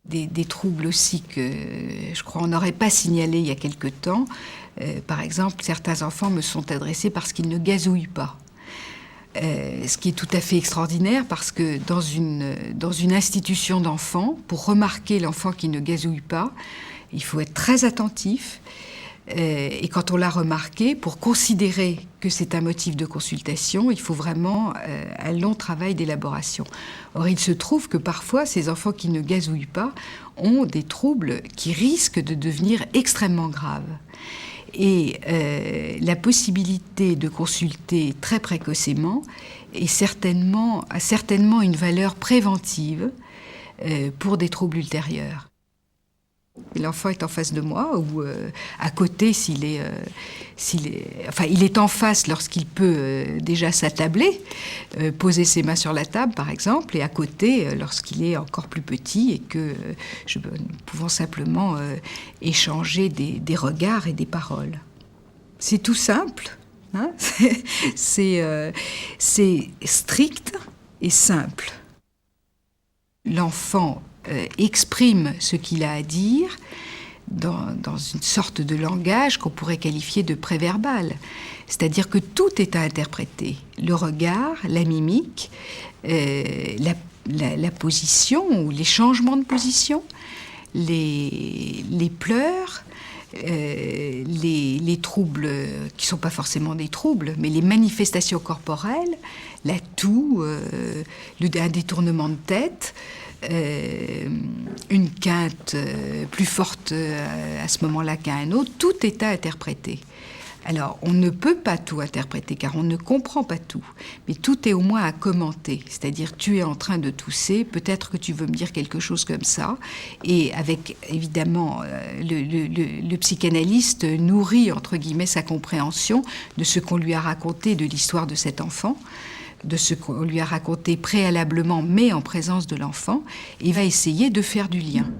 des troubles aussi que je crois on n'aurait pas signalé il y a quelque temps. Par exemple, certains enfants me sont adressés parce qu'ils ne gazouillent pas. Ce qui est tout à fait extraordinaire parce que dans une institution d'enfants, pour remarquer l'enfant qui ne gazouille pas, il faut être très attentif. Et quand on l'a remarqué, pour considérer que c'est un motif de consultation, il faut vraiment un long travail d'élaboration. Or, il se trouve que parfois, ces enfants qui ne gazouillent pas ont des troubles qui risquent de devenir extrêmement graves. Et la possibilité de consulter très précocement a certainement une valeur préventive pour des troubles ultérieurs. L'enfant est en face de moi ou à côté il est en face lorsqu'il peut déjà s'attabler, poser ses mains sur la table par exemple, et à côté lorsqu'il est encore plus petit et que nous pouvons simplement échanger des regards et des paroles. C'est tout simple, hein. C'est strict et simple. L'enfant exprime ce qu'il a à dire dans une sorte de langage qu'on pourrait qualifier de préverbal. C'est-à-dire que tout est à interpréter. Le regard, la mimique, la position ou les changements de position, les pleurs, les troubles qui ne sont pas forcément des troubles, mais les manifestations corporelles, la toux, un détournement de tête, une quinte plus forte à ce moment-là qu'à un autre, tout est à interpréter. Alors, on ne peut pas tout interpréter car on ne comprend pas tout, mais tout est au moins à commenter. C'est-à-dire, tu es en train de tousser, peut-être que tu veux me dire quelque chose comme ça, et avec, évidemment, le psychanalyste nourrit, entre guillemets, sa compréhension de ce qu'on lui a raconté de l'histoire de cet enfant, de ce qu'on lui a raconté préalablement, mais en présence de l'enfant, et va essayer de faire du lien.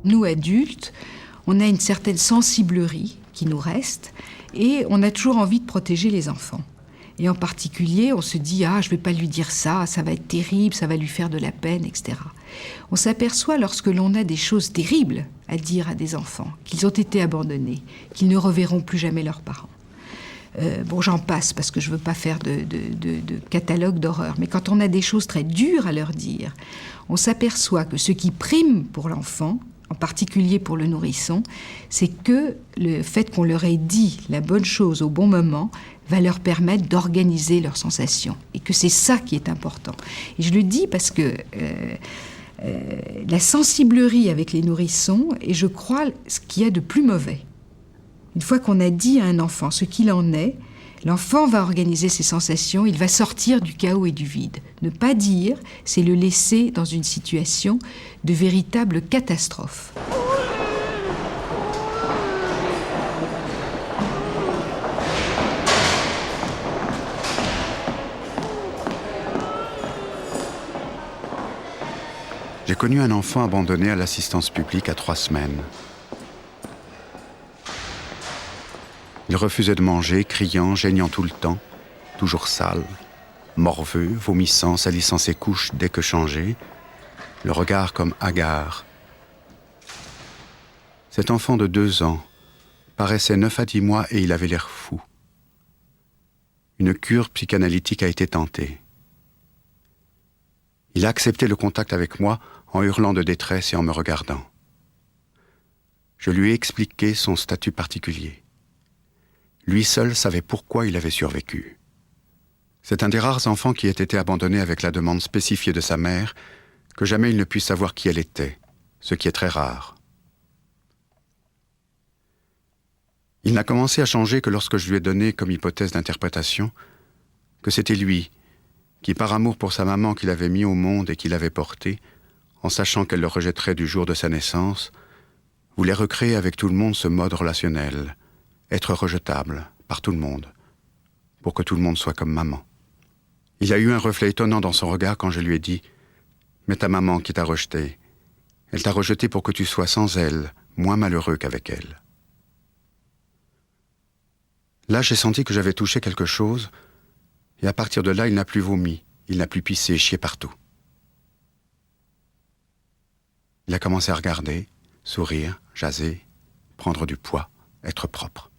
Nous, adultes, on a une certaine sensiblerie qui nous reste, et on a toujours envie de protéger les enfants. Et en particulier, on se dit « Ah, je ne vais pas lui dire ça, ça va être terrible, ça va lui faire de la peine, etc. » On s'aperçoit lorsque l'on a des choses terribles à dire à des enfants, qu'ils ont été abandonnés, qu'ils ne reverront plus jamais leurs parents. J'en passe parce que je ne veux pas faire de catalogue d'horreur, mais quand on a des choses très dures à leur dire, on s'aperçoit que ce qui prime pour l'enfant, en particulier pour le nourrisson, c'est que le fait qu'on leur ait dit la bonne chose au bon moment va leur permettre d'organiser leurs sensations. Et que c'est ça qui est important. Et je le dis parce que la sensiblerie avec les nourrissons est, je crois, ce qu'il y a de plus mauvais. Une fois qu'on a dit à un enfant ce qu'il en est, l'enfant va organiser ses sensations, il va sortir du chaos et du vide. Ne pas dire, c'est le laisser dans une situation de véritable catastrophe. J'ai connu un enfant abandonné à l'assistance publique à 3 semaines. Il refusait de manger, criant, geignant tout le temps, toujours sale, morveux, vomissant, salissant ses couches dès que changé, le regard comme hagard. Cet enfant de 2 ans paraissait 9 à 10 mois et il avait l'air fou. Une cure psychanalytique a été tentée. Il a accepté le contact avec moi en hurlant de détresse et en me regardant. Je lui ai expliqué son statut particulier. Lui seul savait pourquoi il avait survécu. C'est un des rares enfants qui ait été abandonné avec la demande spécifiée de sa mère que jamais il ne puisse savoir qui elle était, ce qui est très rare. Il n'a commencé à changer que lorsque je lui ai donné comme hypothèse d'interprétation que c'était lui qui, par amour pour sa maman qu'il avait mis au monde et qu'il avait portée, en sachant qu'elle le rejetterait du jour de sa naissance, voulait recréer avec tout le monde ce mode relationnel, être rejetable par tout le monde, pour que tout le monde soit comme maman. Il y a eu un reflet étonnant dans son regard quand je lui ai dit « Mais ta maman qui t'a rejeté, elle t'a rejeté pour que tu sois sans elle, moins malheureux qu'avec elle. » Là, j'ai senti que j'avais touché quelque chose, et à partir de là, il n'a plus vomi, il n'a plus pissé, chié partout. Il a commencé à regarder, sourire, jaser, prendre du poids, être propre.